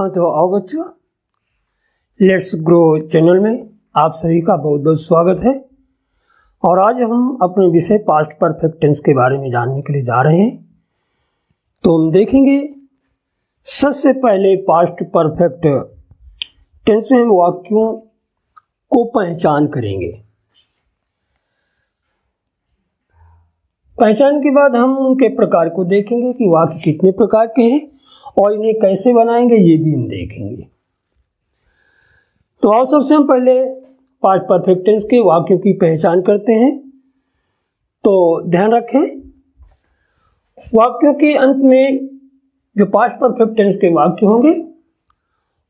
हाँ तो आओ बच्चों, लेट्स ग्रो चैनल में आप सभी का बहुत बहुत स्वागत है। और आज हम अपने विषय पास्ट परफेक्ट टेंस के बारे में जानने के लिए जा रहे हैं। तो हम देखेंगे सबसे पहले पास्ट परफेक्ट टेंस में हम वाक्यों को पहचान करेंगे। पहचान के बाद हम उनके प्रकार को देखेंगे कि वाक्य कितने प्रकार के हैं और इन्हें कैसे बनाएंगे, ये भी हम देखेंगे। तो आओ सबसे हम पहले पास्ट परफेक्ट टेंस के वाक्यों की पहचान करते हैं। तो ध्यान रखें, वाक्यों के अंत में जो पास्ट परफेक्ट टेंस के वाक्य होंगे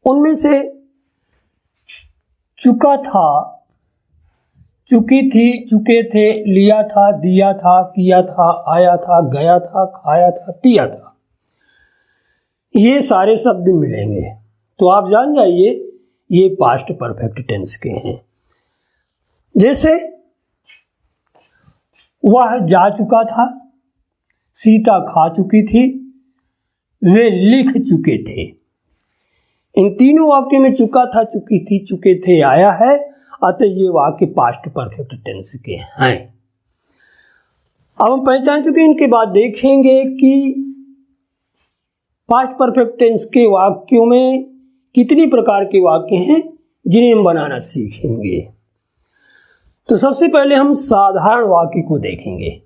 उनमें से चुका था, चुकी थी, चुके थे, लिया था, दिया था, किया था, आया था, गया था, खाया था, पिया था, ये सारे शब्द मिलेंगे। तो आप जान जाइए ये पास्ट परफेक्ट टेंस के हैं। जैसे वह जा चुका था, सीता खा चुकी थी, वे लिख चुके थे। इन तीनों वाक्यों में चुका था, चुकी थी, चुके थे आया है, अतः ये वाक्य पास्ट परफेक्ट टेंस के हैं। अब हम पहचान चुके, इनके बाद देखेंगे कि पास्ट परफेक्ट टेंस के वाक्यों में कितनी प्रकार के वाक्य हैं जिन्हें हम बनाना सीखेंगे। तो सबसे पहले हम साधारण वाक्य को देखेंगे।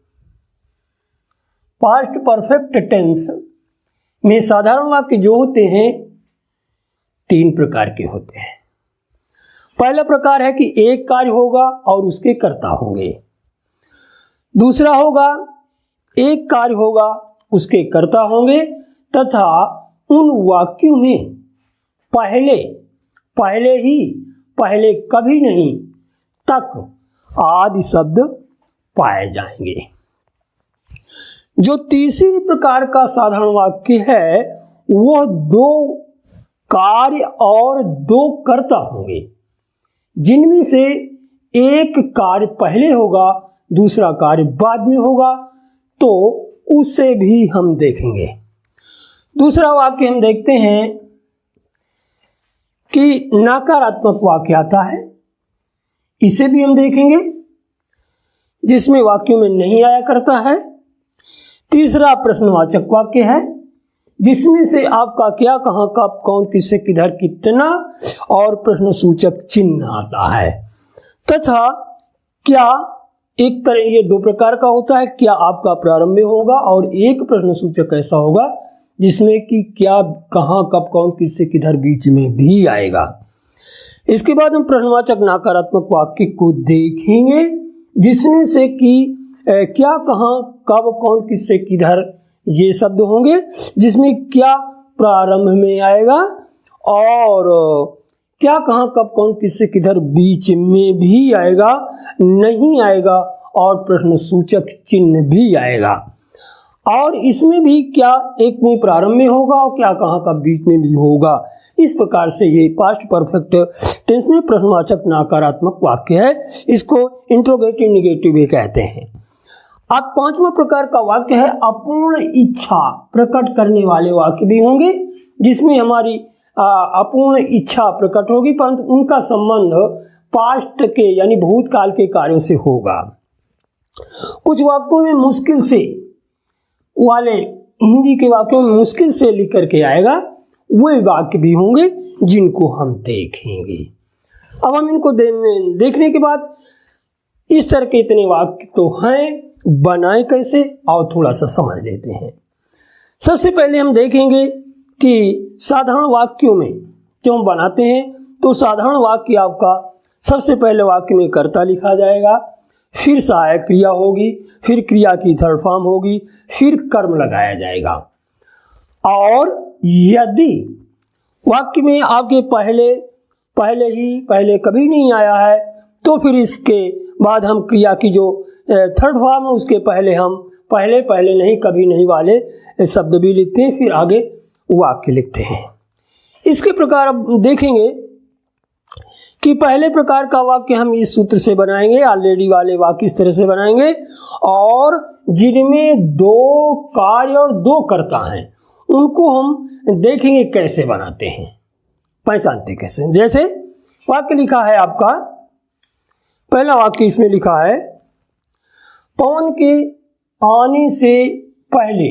पास्ट परफेक्ट टेंस में साधारण वाक्य जो होते हैं तीन प्रकार के होते हैं। पहला प्रकार है कि एक कार्य होगा और उसके कर्ता होंगे। दूसरा होगा एक कार्य होगा, उसके कर्ता होंगे तथा उन वाक्यों में पहले कभी नहीं तक आदि शब्द पाए जाएंगे। जो तीसरी प्रकार का साधारण वाक्य है वह दो कार्य और दो कर्ता होंगे, जिनमें से एक कार्य पहले होगा, दूसरा कार्य बाद में होगा। तो उसे भी हम देखेंगे। दूसरा वाक्य हम देखते हैं कि नकारात्मक वाक्य आता है, इसे भी हम देखेंगे, जिसमें वाक्यों में नहीं आया करता है। तीसरा प्रश्नवाचक वाक्य है, जिसमें से आपका क्या, कहां, कब, कौन, किससे, किधर, कितना और प्रश्नसूचक चिन्ह आता है। तथा क्या, एक तरह ये दो प्रकार का होता है, क्या आपका प्रारंभ में होगा और एक प्रश्नसूचक ऐसा होगा जिसमें कि क्या, कहां, कब, कौन, किससे, किधर बीच में भी आएगा। इसके बाद हम प्रश्नवाचक नकारात्मक वाक्य को देखेंगे, जिसमें से कि क्या, कहां, कब, कौन, किससे, किधर ये शब्द होंगे, जिसमें क्या प्रारंभ में आएगा और क्या, कहां, कब, कौन, किससे, किधर बीच में भी आएगा, नहीं आएगा और प्रश्नसूचक चिन्ह भी आएगा। और इसमें भी क्या एक में प्रारंभ में होगा और क्या, कहां, कब बीच में भी होगा। इस प्रकार से ये पास्ट परफेक्ट टेंस में प्रश्नवाचक नकारात्मक वाक्य है। इसको इंट्रोगेटिव नेगेटिव भी कहते हैं। अब पांचवा प्रकार का वाक्य है अपूर्ण इच्छा प्रकट करने वाले वाक्य भी होंगे, जिसमें हमारी अपूर्ण इच्छा प्रकट होगी, परंतु उनका संबंध पास्ट के यानी भूतकाल के कार्यों से होगा। कुछ वाक्यों में मुश्किल से वाले, हिंदी के वाक्यों में मुश्किल से लिख करके आएगा, वे वाक्य भी होंगे जिनको हम देखेंगे। अब हम इनको देखने के बाद इस तरह के इतने वाक्य तो हैं, बनाए कैसे और थोड़ा सा समझ लेते हैं। सबसे पहले हम देखेंगे कि साधारण वाक्यों में क्यों बनाते हैं। तो साधारण वाक्य आपका सबसे पहले वाक्य में कर्ता लिखा जाएगा, फिर सहायक क्रिया होगी, फिर क्रिया की थर्ड फॉर्म होगी, फिर कर्म लगाया जाएगा। और यदि वाक्य में आपके पहले कभी नहीं आया है तो फिर इसके बाद हम क्रिया की जो थर्ड फॉर्म है उसके पहले हम पहले नहीं, कभी नहीं वाले शब्द भी लिखते हैं, फिर आगे वाक्य लिखते हैं। इसके प्रकार अब देखेंगे कि पहले प्रकार का वाक्य हम इस सूत्र से बनाएंगे, ऑलरेडी वाले वाक्य इस तरह से बनाएंगे, और जिनमें दो कार्य और दो कर्ता हैं उनको हम देखेंगे कैसे बनाते हैं। पहचानते कैसे। जैसे वाक्य लिखा है आपका, पहला वाक्य इसमें लिखा है, पवन के आने से पहले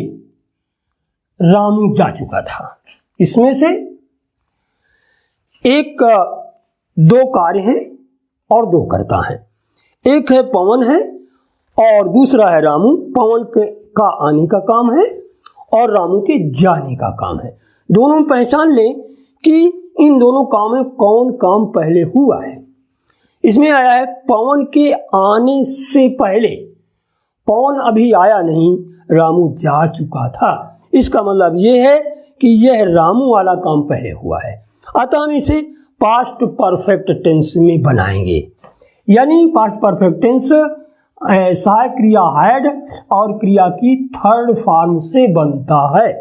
रामू जा चुका था। इसमें से एक दो कार्य हैं और दो कर्ता हैं। एक है पवन है और दूसरा है रामू। पवन का आने का काम है और रामू के जाने का काम है। दोनों पहचान लें कि इन दोनों काम में कौन काम पहले हुआ है। इसमें आया है पवन के आने से पहले, पवन अभी आया नहीं, रामू जा चुका था। इसका मतलब यह है कि यह रामू वाला काम पहले हुआ है। अतः हम इसे पास्ट परफेक्ट टेंस में बनाएंगे, यानी पास्ट परफेक्ट टेंस सहायक क्रिया हैड और क्रिया की थर्ड फॉर्म से बनता है।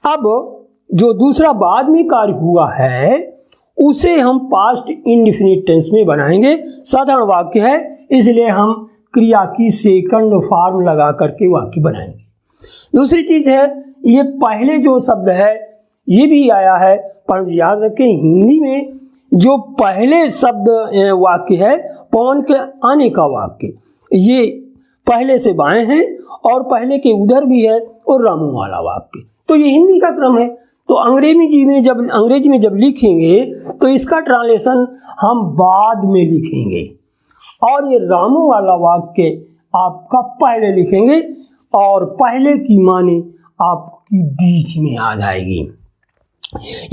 अब जो दूसरा बाद में कार्य हुआ है उसे हम पास्ट इंडेफिनिट टेंस में बनाएंगे। साधारण वाक्य है, इसलिए हम क्रिया की सेकंड फॉर्म लगा करके वाक्य बनाएंगे। दूसरी चीज है, ये पहले जो शब्द है ये भी आया है, पर याद रखें हिंदी में जो पहले शब्द वाक्य है पवन के आने का वाक्य, ये पहले से बाएं हैं और पहले के उधर भी है और रामू वाला वाक्य। तो ये हिंदी का क्रम है। तो अंग्रेजी में जब लिखेंगे तो इसका ट्रांसलेशन हम बाद में लिखेंगे और ये रामू वाला वाक्य आपका पहले लिखेंगे और पहले की माने आपकी बीच में आ जाएगी।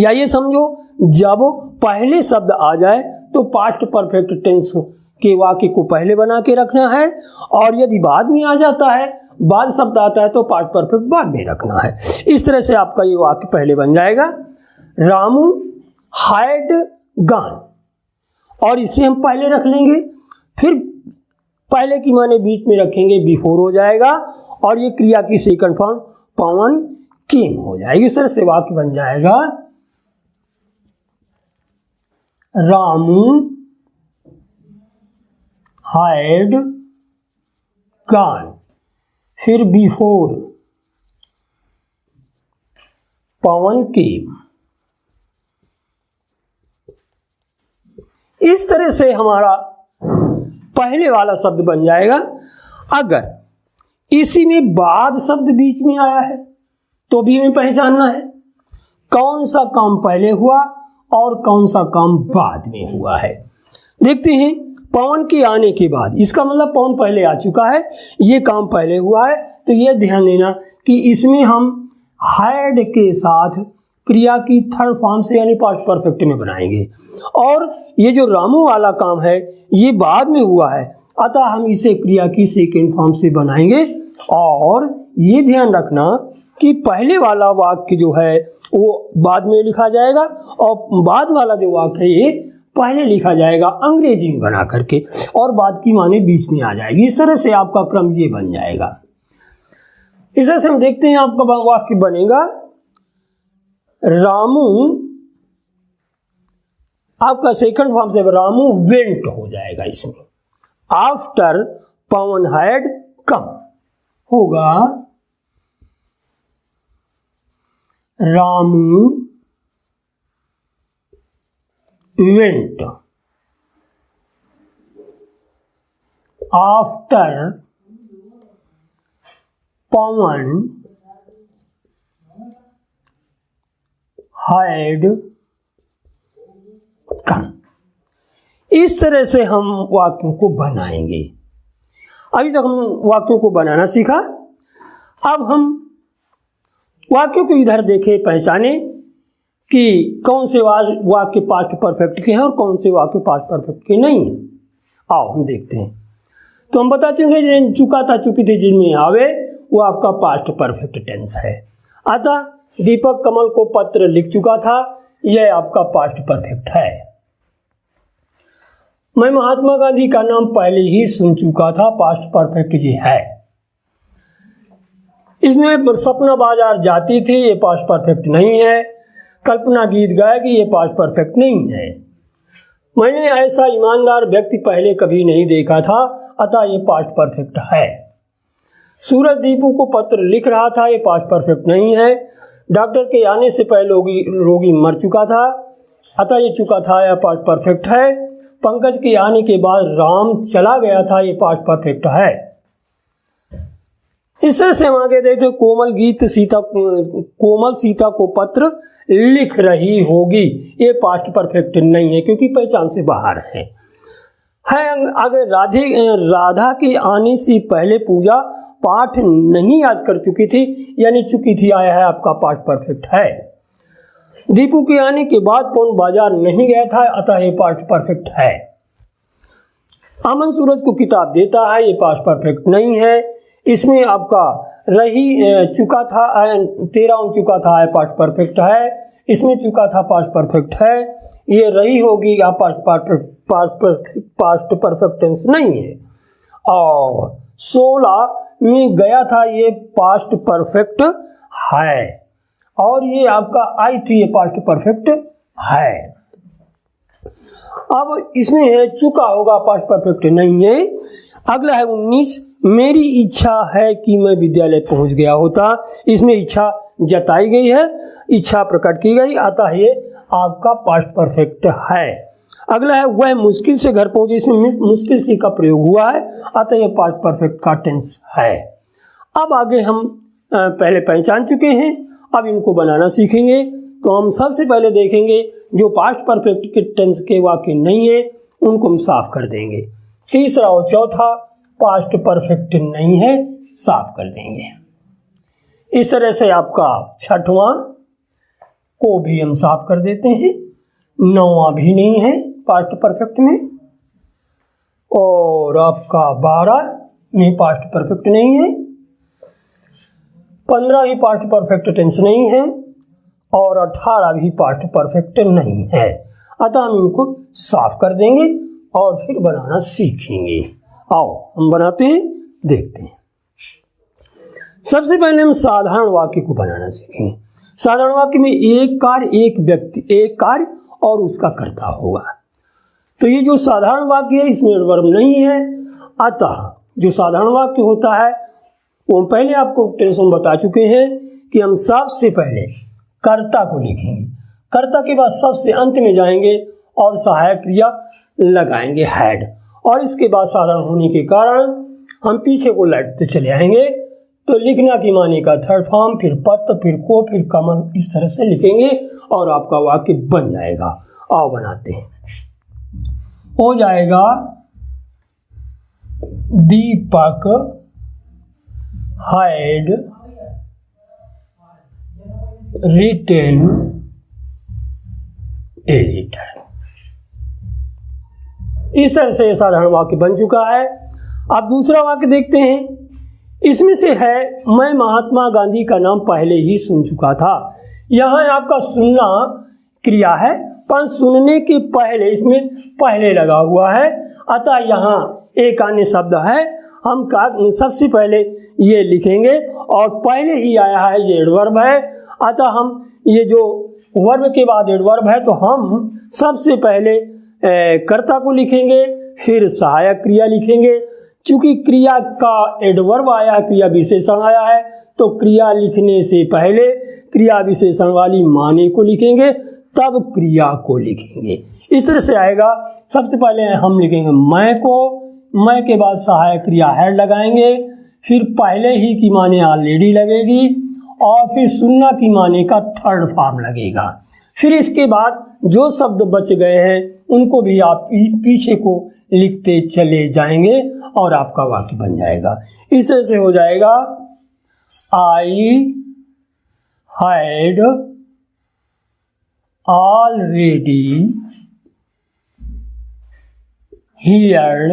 या ये समझो, जब पहले शब्द आ जाए तो पास्ट परफेक्ट टेंस के वाक्य को पहले बना के रखना है, और यदि बाद में आ जाता है, बाद शब्द आता है, तो पास्ट परफेक्ट बाद में रखना है। इस तरह से आपका ये वाक्य पहले बन जाएगा, रामू हैड गॉन, और इसे हम पहले रख लेंगे, फिर पहले की माने बीच में रखेंगे, बिफोर हो जाएगा, और ये क्रिया की सेकंड फॉर्म पवन केम हो जाएगी। इस तरह से वाक्य बन जाएगा, रामू हैड गॉन, फिर बिफोर पवन केम। इस तरह से हमारा पहले वाला शब्द बन जाएगा। अगर इसी में बाद शब्द बीच में आया है तो भी हमें पहचानना है कौन सा काम पहले हुआ और कौन सा काम बाद में हुआ है। देखते हैं, पवन के आने के बाद, इसका मतलब पवन पहले आ चुका है, ये काम पहले हुआ है। तो ये ध्यान देना कि इसमें हम हैड के साथ क्रिया की थर्ड फॉर्म से यानी पास्ट परफेक्ट में बनाएंगे, और ये जो रामू वाला काम है ये बाद में हुआ है, अतः हम इसे क्रिया की सेकेंड फॉर्म से बनाएंगे। और ये ध्यान रखना कि पहले वाला वाक्य जो है वो बाद में लिखा जाएगा और बाद वाला जो वाक्य है ये पहले लिखा जाएगा अंग्रेजी में बना करके, और बाद की माने बीच में आ जाएगी। इस तरह से आपका क्रम ये बन जाएगा। इस तरह से हम देखते हैं आपका वाक्य बनेगा, रामू, आपका सेकंड फॉर्म से रामू वेंट हो जाएगा। इसमें आफ्टर पवन हैड कम होगा, Ramu went after Pawan had come. इस तरह से हम वाक्यों को बनाएंगे। अभी तक हम वाक्यों को बनाना सीखा, अब हम वाक्यों को इधर देखें, पहचाने कि कौन से वाक्य पास्ट परफेक्ट के हैं और कौन से वाक्य पास्ट परफेक्ट के नहीं हैं। आओ हम देखते हैं। तो हम बता चुके हैं, चुका था चुकी थी जिनमें आवे, वो आपका पास्ट परफेक्ट टेंस है। अतः दीपक कमल को पत्र लिख चुका था, यह आपका पास्ट परफेक्ट है। मैं महात्मा गांधी का नाम पहले ही सुन चुका था, पास्ट परफेक्ट ये है। इसमें सपना बाजार जाती थी, ये पास्ट परफेक्ट नहीं है। कल्पना गीत गाएगी, ये पास्ट परफेक्ट नहीं है। मैंने ऐसा ईमानदार व्यक्ति पहले कभी नहीं देखा था, अतः ये पास्ट परफेक्ट है। सूरज दीपू को पत्र लिख रहा था, ये पास्ट परफेक्ट नहीं है। डॉक्टर के आने से पहले रोगी मर चुका था, अतः ये चुका था, यह पास्ट परफेक्ट है। पंकज के आने के बाद राम चला गया था, ये पास्ट परफेक्ट है। इस तरह से हम आगे देखते, कोमल सीता को पत्र लिख रही होगी, ये पास्ट परफेक्ट नहीं है क्योंकि पहचान से बाहर है। अगर राधा के आने से पहले पूजा पाठ नहीं याद कर चुकी थी, यानी चुकी थी, आया है, आपका पास्ट परफेक्ट है। दीपू के आने के बाद कौन बाजार नहीं गया था, अतः ये पास्ट परफेक्ट है। अमन सूरज को किताब देता है, ये पास्ट परफेक्ट नहीं है। इसमें आपका रही चुका था, तेरा चुका था, है पास्ट परफेक्ट है। इसमें चुका था, पास्ट परफेक्ट है। ये रही होगी, आप पास्ट परफेक्ट टेंस नहीं है। और 16 में गया था, ये पास्ट परफेक्ट है। और ये आपका आई थी, ये पास्ट परफेक्ट है। अब इसमें है चुका होगा, पास्ट परफेक्ट नहीं है। अगला है 19, मेरी इच्छा है कि मैं विद्यालय पहुंच गया होता। इसमें इच्छा जताई गई है, इच्छा प्रकट की गई, अतः ये आपका पास्ट परफेक्ट है। अगला है वह मुश्किल से घर पहुंचे, इसमें मुश्किल से का प्रयोग हुआ है, अतः ये पास्ट परफेक्ट का टेंस है। अब आगे हम पहले पहचान चुके हैं, अब इनको बनाना सीखेंगे। तो हम सबसे पहले देखेंगे जो पास्ट परफेक्ट के टेंस के वाक्य नहीं है उनको हम साफ कर देंगे। तीसरा और चौथा पास्ट परफेक्ट नहीं है, साफ कर देंगे। इस तरह से आपका 6वां को भी हम साफ कर देते हैं, 9वां भी नहीं है पास्ट परफेक्ट में, और आपका 12 में पास्ट परफेक्ट नहीं है, 15 भी पास्ट परफेक्ट टेंस नहीं है, और 18 भी पास्ट परफेक्ट नहीं है। अतः हम इनको साफ कर देंगे और फिर बनाना सीखेंगे। आओ हम बनाते हैं, देखते हैं। सबसे पहले हम साधारण वाक्य को बनाना सीखेंगे। साधारण वाक्य में एक कार्य, एक व्यक्ति, एक कार्य और उसका कर्ता होगा। तो ये जो साधारण वाक्य है इसमें एडवर्ब नहीं है, अतः जो साधारण वाक्य होता है वो पहले आपको टेंशन बता चुके हैं कि हम सबसे पहले कर्ता को लिखेंगे, कर्ता के बाद सबसे अंत में जाएंगे और सहायक क्रिया लगाएंगे हैड, और इसके बाद साधारण होने के कारण हम पीछे को लौटते चले आएंगे। तो लिखना की माने का थर्ड फॉर्म, फिर पत्र, फिर को, फिर कमन, इस तरह से लिखेंगे और आपका वाक्य बन जाएगा। आओ बनाते हैं। हो जाएगा दीपक had written a letter। इस तरह से साधारण वाक्य बन चुका है। अब दूसरा वाक्य देखते हैं। इसमें से है मैं महात्मा गांधी का नाम पहले ही सुन चुका था। यहाँ आपका सुनना क्रिया है, पर सुनने के पहले इसमें पहले लगा हुआ है, अतः यहाँ एक अन्य शब्द है। हम सबसे पहले ये लिखेंगे और पहले ही आया है, ये एडवर्ब है, अतः हम ये जो वर्ब के बाद एडवर्ब है तो हम सबसे पहले कर्ता को लिखेंगे, फिर सहायक क्रिया लिखेंगे। चूंकि क्रिया का एडवर्ब आया, क्रिया विशेषण आया है, तो क्रिया लिखने से पहले क्रिया विशेषण वाली माने को लिखेंगे, तब क्रिया को लिखेंगे। इस तरह से आएगा। सबसे पहले हम लिखेंगे मैं को, मैं के बाद सहायक क्रिया हैड लगाएंगे, फिर पहले ही की माने ऑलरेडी लगेगी, और फिर सुनना की माने का थर्ड फॉर्म लगेगा। फिर इसके बाद जो शब्द बच गए हैं उनको भी आप पीछे को लिखते चले जाएंगे और आपका वाक्य बन जाएगा। इस तरह से हो जाएगा I had already heard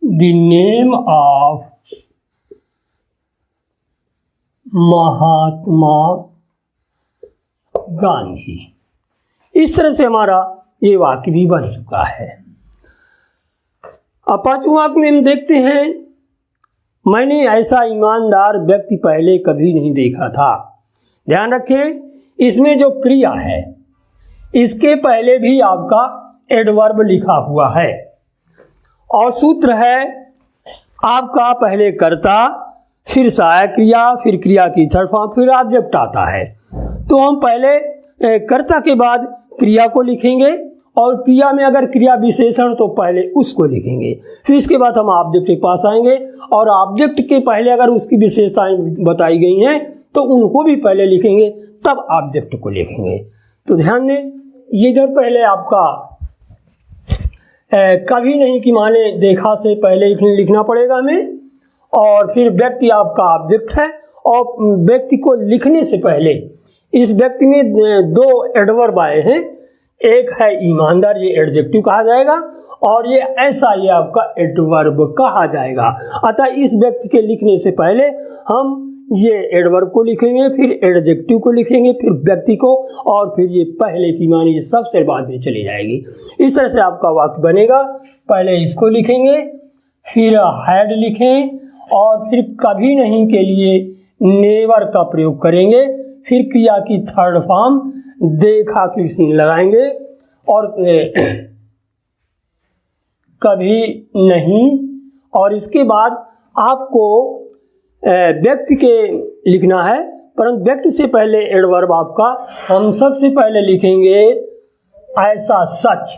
the name of Mahatma Gandhi. इस तरह से हमारा ये वाक्य भी बन चुका है। अब पांचवें वाक्य में हम देखते हैं, मैंने ऐसा ईमानदार व्यक्ति पहले कभी नहीं देखा था। ध्यान रखें, इसमें जो क्रिया है इसके पहले भी आपका एडवर्ब लिखा हुआ है, और सूत्र है आपका पहले कर्ता, फिर सहायक क्रिया, फिर क्रिया की थर्ड फॉर्म, फिर ऑब्जेक्ट आता है। तो हम पहले कर्ता के बाद क्रिया को लिखेंगे और क्रिया में अगर क्रिया विशेषण तो पहले उसको लिखेंगे, फिर इसके बाद हम ऑब्जेक्ट के पास आएंगे और ऑब्जेक्ट के पहले अगर उसकी विशेषताएं बताई गई हैं तो उनको भी पहले लिखेंगे, तब ऑब्जेक्ट को लिखेंगे। तो ध्यान दें, ये इधर पहले आपका कभी नहीं कि माने देखा से पहले लिखना पड़ेगा हमें, और फिर व्यक्ति आपका ऑब्जेक्ट है और व्यक्ति को लिखने से पहले इस व्यक्ति में दो एडवर्ब आए हैं, एक है ईमानदार, ये एडजेक्टिव कहा जाएगा, और ये ऐसा, ये आपका एडवर्ब कहा जाएगा। अतः इस व्यक्ति के लिखने से पहले हम ये एडवर्ब को लिखेंगे, फिर एडजेक्टिव को लिखेंगे, फिर व्यक्ति को, और फिर ये पहले की मानी ये सबसे बाद में चली जाएगी। इस तरह से आपका वाक्य बनेगा। पहले इसको लिखेंगे, फिर हैड लिखें, और फिर कभी नहीं के लिए नेवर का प्रयोग करेंगे, फिर क्रिया की थर्ड फॉर्म देखा की सीन लगाएंगे, और कभी नहीं, और इसके बाद आपको व्यक्ति के लिखना है, परंतु व्यक्ति से पहले एडवर्ब आपका हम सबसे पहले लिखेंगे ऐसा सच,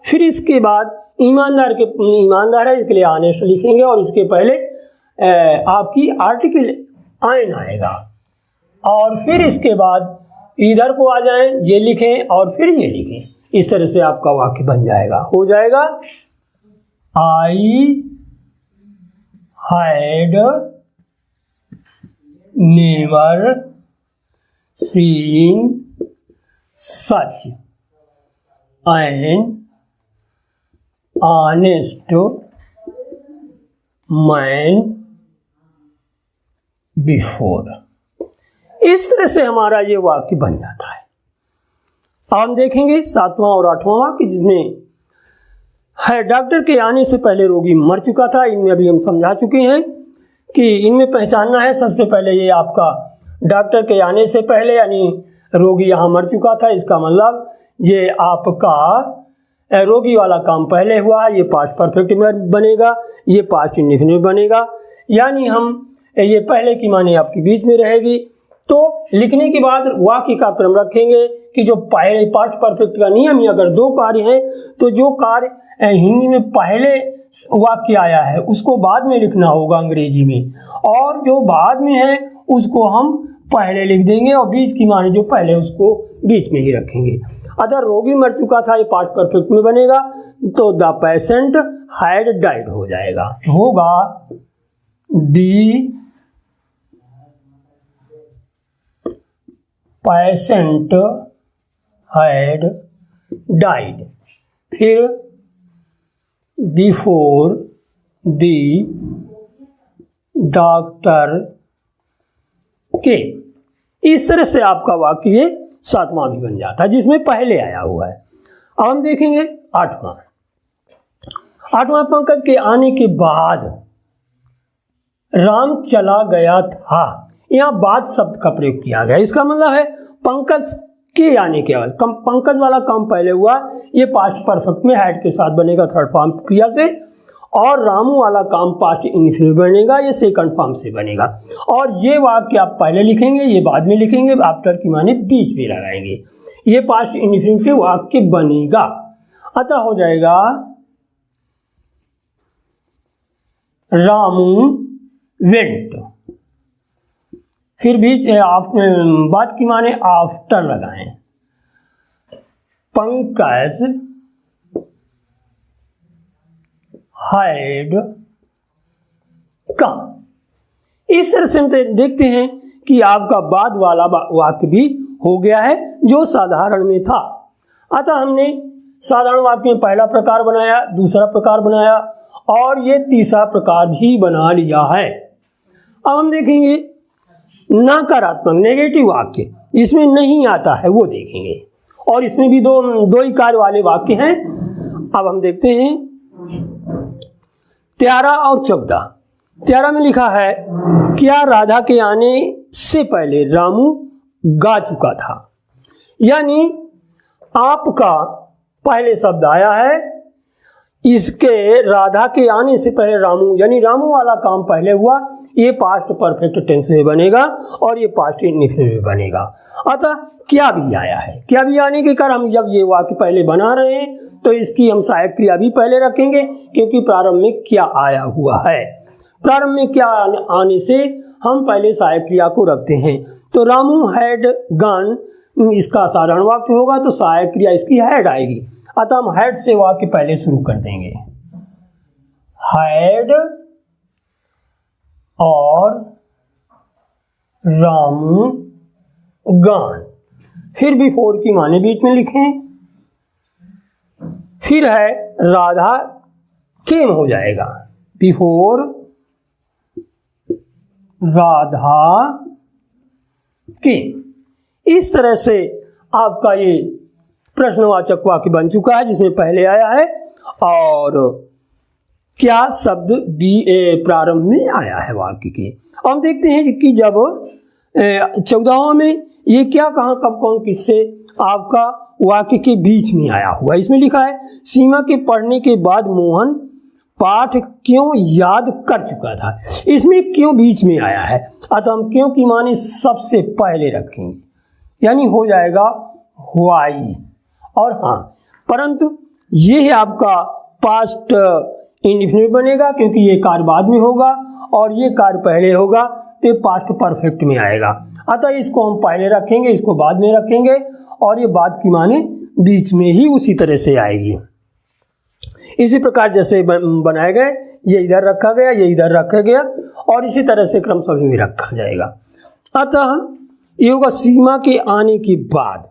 फिर इसके बाद ईमानदार है इसके लिए ऑनेस्ट लिखेंगे, और इसके पहले आपकी आर्टिकल आइन आएगा, और फिर इसके बाद इधर को आ जाएं, ये लिखें और फिर ये लिखें। इस तरह से आपका वाक्य बन जाएगा, हो जाएगा I had never seen such an honest man before. इस तरह से हमारा ये वाक्य बन जाता है। अब हम देखेंगे 7वां और 8वां वाक्य, जिसमें है डॉक्टर के आने से पहले रोगी मर चुका था। इनमें अभी हम समझा चुके हैं कि इनमें पहचानना है सबसे पहले ये आपका डॉक्टर के आने से पहले यानी रोगी यहाँ मर चुका था, इसका मतलब ये आपका रोगी वाला काम पहले हुआ, ये पास्ट परफेक्ट में बनेगा, ये पास्ट इंडेफिनिट बनेगा, यानी हम ये पहले की माने आपकी बीच में रहेगी। तो लिखने के बाद वाक्य का क्रम रखेंगे कि जो पहले पास्ट परफेक्ट का नियम ही अगर दो कार्य हैं तो जो कार्य हिंदी में पहले वाक्य आया है उसको बाद में लिखना होगा अंग्रेजी में, और जो बाद में है उसको हम पहले लिख देंगे और बीच की माने जो पहले उसको बीच में ही रखेंगे। अगर रोगी मर चुका था ये पास्ट परफेक्ट में बनेगा तो द पेशेंट हैड डाइड हो जाएगा, होगा दी पेशेंट हैड डाइड, फिर बिफोर दी डॉक्टर के। इस तरह से आपका वाक्य ये 7वां भी बन जाता है जिसमें पहले आया हुआ है। अब हम देखेंगे 8वां पंकज के आने के बाद राम चला गया था। यहाँ बाद शब्द का प्रयोग किया गया, इसका मतलब है पंकज के आने के बाद, पंकज वाला काम पहले हुआ, ये पास्ट परफेक्ट में हैड के साथ बनेगा थर्ड फॉर्म क्रिया से, और रामू वाला काम पास्ट इंडेफिनिट बनेगा, ये सेकंड फॉर्म से बनेगा। और ये वाक्य आप पहले लिखेंगे, ये बाद में लिखेंगे, आफ्टर की माने बीच में लगाएंगे, ये पास्ट इंडेफिनिट वाक्य बनेगा। अतः हो जाएगा रामू वेंट, फिर बीच बात की माने आफ्टर लगाएं, पंकज हैड कम। इस तरह से देखते हैं कि आपका बाद वाला वाक्य भी हो गया है जो साधारण में था। अतः हमने साधारण वाक्य में पहला प्रकार बनाया, दूसरा प्रकार बनाया और ये तीसरा प्रकार भी बना लिया है। अब हम देखेंगे नकारात्मक नेगेटिव वाक्य, इसमें नहीं आता है वो देखेंगे, और इसमें भी दो ही कार्य वाले वाक्य हैं। अब हम देखते हैं 13 और 14। 13 में लिखा है क्या राधा के आने से पहले रामू गा चुका था, यानी आपका पहले शब्द आया है, इसके राधा के आने से पहले रामू यानी रामू वाला काम पहले हुआ, ये पास्ट परफेक्ट टेंस में बनेगा और ये पास्ट इंडेफिनिट में बनेगा। अतः क्या भी आया है, क्या भी आने के कारण हम जब ये वाक्य पहले बना रहे हैं तो इसकी हम सहायक क्रिया भी पहले रखेंगे, क्योंकि प्रारंभ में क्या आया हुआ है। प्रारंभ में क्या आने से हम पहले सहायक क्रिया को रखते हैं। तो रामू हैड गन, इसका साधारण वाक्य होगा तो सहायक क्रिया इसकी हैड आएगी। अतः हम हैड से वाक्य पहले शुरू कर देंगे। हैड और रामू गन, फिर बिफोर की माने बीच में लिखें, फिर है राधा केम हो जाएगा, बिफोर राधा केम। इस तरह से आपका ये प्रश्नवाचक वाक्य बन चुका है जिसमें पहले आया है और क्या शब्द भी प्रारंभ में आया है वाक्य के। हम देखते हैं कि जब 14वां में ये क्या, कहाँ, कब, कौन, किससे आपका वाक्य के बीच में आया हुआ। इसमें लिखा है सीमा के पढ़ने के बाद मोहन पाठ क्यों याद कर चुका था। इसमें क्यों बीच में आया है, अतः हम क्यों की माने सबसे पहले रखेंगे, यानी हो जाएगा व्हाई। और हाँ, परंतु ये है आपका पास्ट इंडेफिनिट बनेगा क्योंकि ये कार्य बाद में होगा और ये कार्य पहले होगा तो पास्ट परफेक्ट में आएगा। अतः इसको हम पहले रखेंगे, इसको बाद में रखेंगे और ये बाद की माने बीच में ही उसी तरह से आएगी। इसी प्रकार जैसे बनाए गए, ये इधर रखा गया, ये इधर रखा गया और इसी तरह से क्रम सभी में रखा जाएगा। अतः ये होगा सीमा के आने के बाद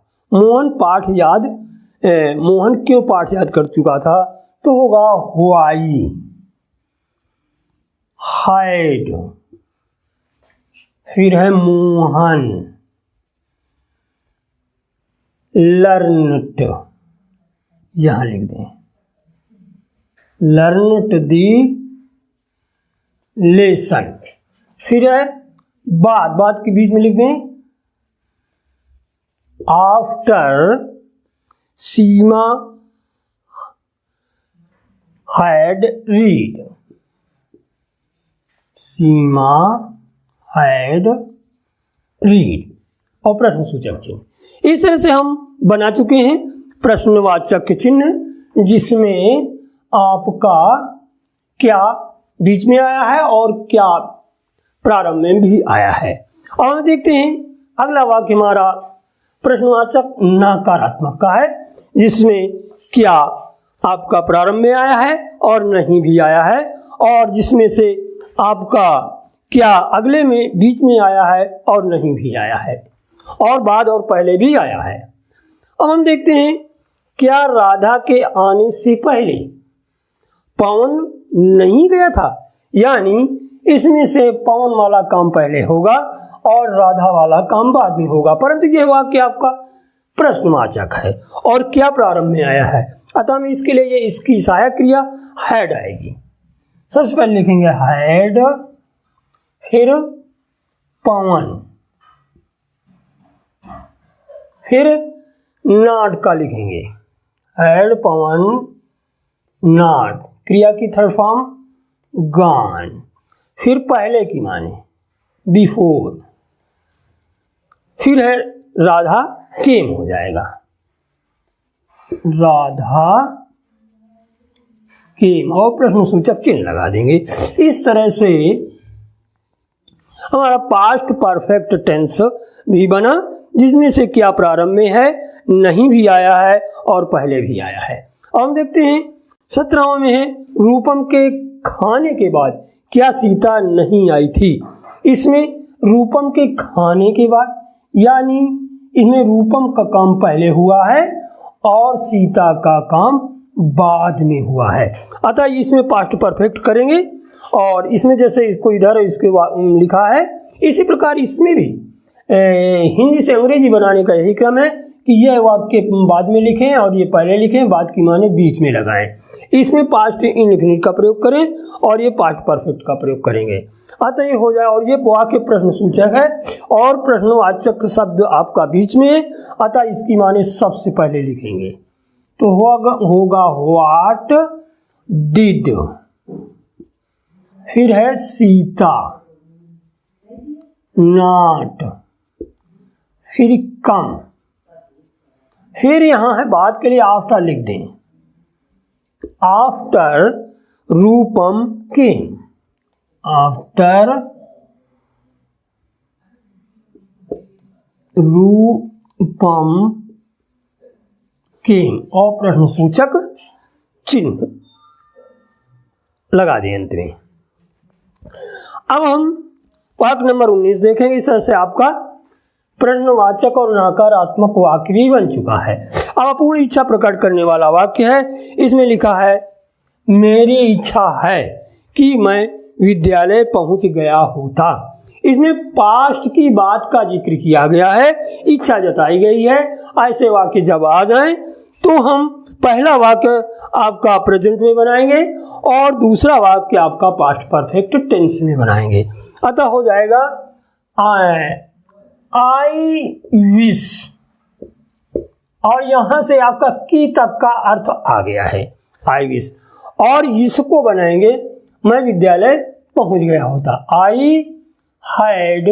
मोहन क्यों पाठ याद कर चुका था, तो होगा व्हाई हाइड, फिर है मोहन लर्नड, यहां लिख दें लर्नड दी लेसन, फिर है बाद के बीच में लिख दें after Seema had read, Seema had read और प्रश्न सूचक चिन्ह। इस तरह से हम बना चुके हैं प्रश्नवाचक चिन्ह जिसमें आपका क्या बीच में आया है और क्या प्रारंभ में भी आया है। और देखते हैं अगला वाक्य हमारा प्रश्नवाचक नकारात्मक का है जिसमें क्या आपका प्रारंभ में आया है और नहीं भी आया है और जिसमें से आपका क्या अगले में बीच में आया है और नहीं भी आया है और बाद और पहले भी आया है। अब हम देखते हैं क्या राधा के आने से पहले पवन नहीं गया था, यानी इसमें से पवन वाला काम पहले होगा और राधा वाला काम बाद में होगा, परंतु यह वाक्य आपका प्रश्नवाचक है और क्या प्रारंभ में आया है। अतः हम इसके लिए ये इसकी सहायक क्रिया हैड आएगी। सबसे पहले लिखेंगे हैड, फिर पवन, फिर नॉट का लिखेंगे हैड पवन नॉट, क्रिया की थर्ड फॉर्म गॉन, फिर पहले की माने बिफोर, फिर है राधा केम हो जाएगा, राधा केम और प्रश्न सूचक चिन्ह लगा देंगे। इस तरह से हमारा पास्ट परफेक्ट टेंस भी बना जिसमें से क्या प्रारंभ में है, नहीं भी आया है और पहले भी आया है। अब हम देखते हैं 17वां में है रूपम के खाने के बाद क्या सीता नहीं आई थी। इसमें रूपम के खाने के बाद यानी इसमें रूपम का काम पहले हुआ है और सीता का काम बाद में हुआ है, अतः इसमें पास्ट परफेक्ट करेंगे और इसमें जैसे इसको इधर इसके लिखा है इसी प्रकार इसमें भी हिंदी से अंग्रेजी बनाने का यही क्रम है कि यह वाक्य बाद में लिखें और ये पहले लिखें, बाद की माने बीच में लगाएं। इसमें पास्ट इंडेफिनिट का प्रयोग करें और ये पास्ट परफेक्ट का प्रयोग करेंगे, अतः ये हो जाए। और ये वाक्य प्रश्न सूचक है और प्रश्नवाचक शब्द आपका बीच में है, अतः इसकी माने सबसे पहले लिखेंगे तो होगा व्हाट डिड, फिर है सीता, नॉट, फिर कम, फिर यहां है बात के लिए आफ्टर लिख दें, आफ्टर रूपम केम, आफ्टर रूपम केम, और प्रश्न सूचक चिन्ह लगा दिए अंत में। अब हम वाक्य नंबर 19 देखेंगे। इस तरह से आपका प्रश्नवाचक और नकारात्मक वाक्य भी बन चुका है। अब अपूर्ण इच्छा प्रकट करने वाला वाक्य है। इसमें लिखा है मेरी इच्छा है कि मैं विद्यालय पहुंच गया होता। इसमें पास्ट की बात का जिक्र किया गया है, इच्छा जताई गई है। ऐसे वाक्य जब आ जाएं तो हम पहला वाक्य आपका प्रेजेंट में बनाएंगे और दूसरा वाक्य आपका पास्ट परफेक्ट टेंस में बनाएंगे। अतः हो जाएगा आई विश, और यहां से आपका की तक का अर्थ आ गया है, आई विश, और इसको बनाएंगे मैं विद्यालय पहुंच गया होता, आई हैड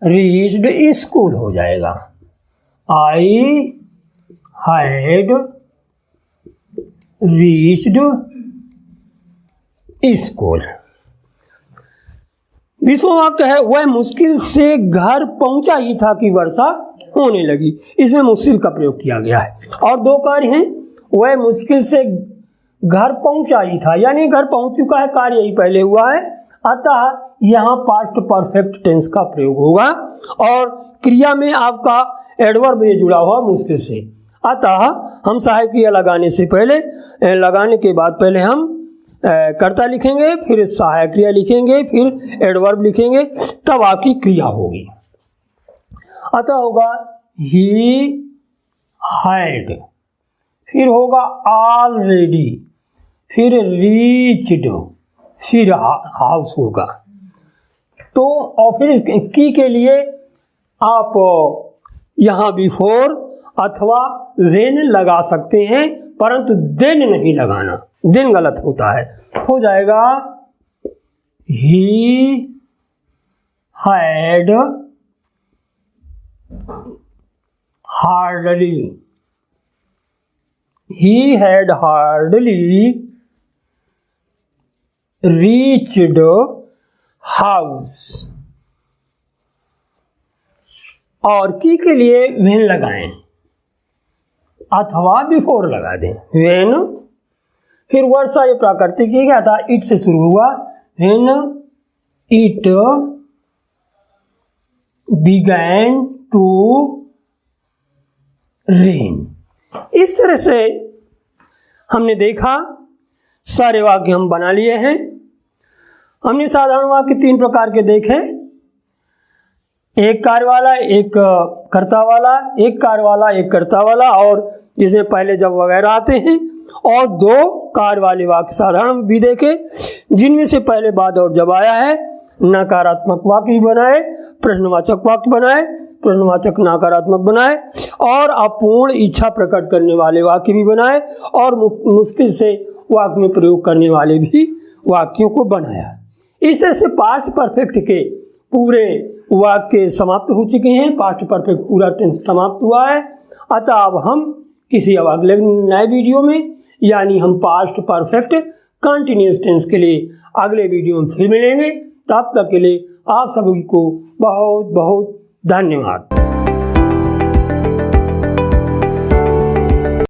रीच्ड स्कूल हो जाएगा, आई हैड रीच्ड स्कूल। 20वां वाक्य है वह मुश्किल से घर पहुंचा ही था कि वर्षा होने लगी। इसमें मुश्किल का प्रयोग किया गया है और दो कार्य हैं। वह मुश्किल से घर पहुंचा ही था, यानी घर पहुंच चुका है, कार्य ही पहले हुआ है, अतः यहां पास्ट परफेक्ट टेंस का प्रयोग होगा और क्रिया में आपका एडवर्ब ये जुड़ा हुआ मुश्किल से। अतः हम सहायक क्रिया लगाने से पहले, लगाने के बाद पहले हम कर्ता लिखेंगे, फिर सहायक क्रिया लिखेंगे, फिर एडवर्ब लिखेंगे, तब आपकी क्रिया होगी। अतः होगा ही हैड, फिर होगा ऑलरेडी, फिर रीच्ड, फिर हाउस होगा। तो और फिर की के लिए आप यहाँ बिफोर अथवा व्हेन लगा सकते हैं, परंतु देन नहीं लगाना, देन गलत होता है। हो जाएगा he had hardly, he had hardly reached house, और की के लिए व्हेन लगाएं अथवा बिफोर लगा दें, व्हेन। फिर वर्षा ये प्राकृतिक ही क्या था, इट से शुरू हुआ, when it began to rain. इस तरह से हमने देखा, सारे वाक्य हम बना लिए हैं। हमने साधारण वाक्य 3 प्रकार के देखे, एक कार्य वाला, एक कर्ता वाला, एक कार्य वाला, एक कर्ता वाला, और जिसमें पहले जब वगैरह आते हैं, और 2 कार्य वाले वाक्य साधारण भी देखे, जिनमें से पहले बाद और जब आया है। नकारात्मक वाक्य भी बनाए, प्रश्नवाचक वाक्य बनाए, प्रश्नवाचक नकारात्मक बनाए, और अपूर्ण इच्छा प्रकट करने वाले वाक्य भी बनाए, और मुश्किल से वाक्य में प्रयोग करने वाले भी वाक्यों को बनाया। इस तरह से पास्ट परफेक्ट के पूरे वाक्य समाप्त हो चुके हैं, पास्ट परफेक्ट पूरा टेंस समाप्त हुआ है। अतः अब हम किसी अब अगले नए वीडियो में, यानी हम पास्ट परफेक्ट कंटिन्यूअस टेंस के लिए अगले वीडियो में फिर मिलेंगे। तब तक के लिए आप सभी को बहुत बहुत धन्यवाद।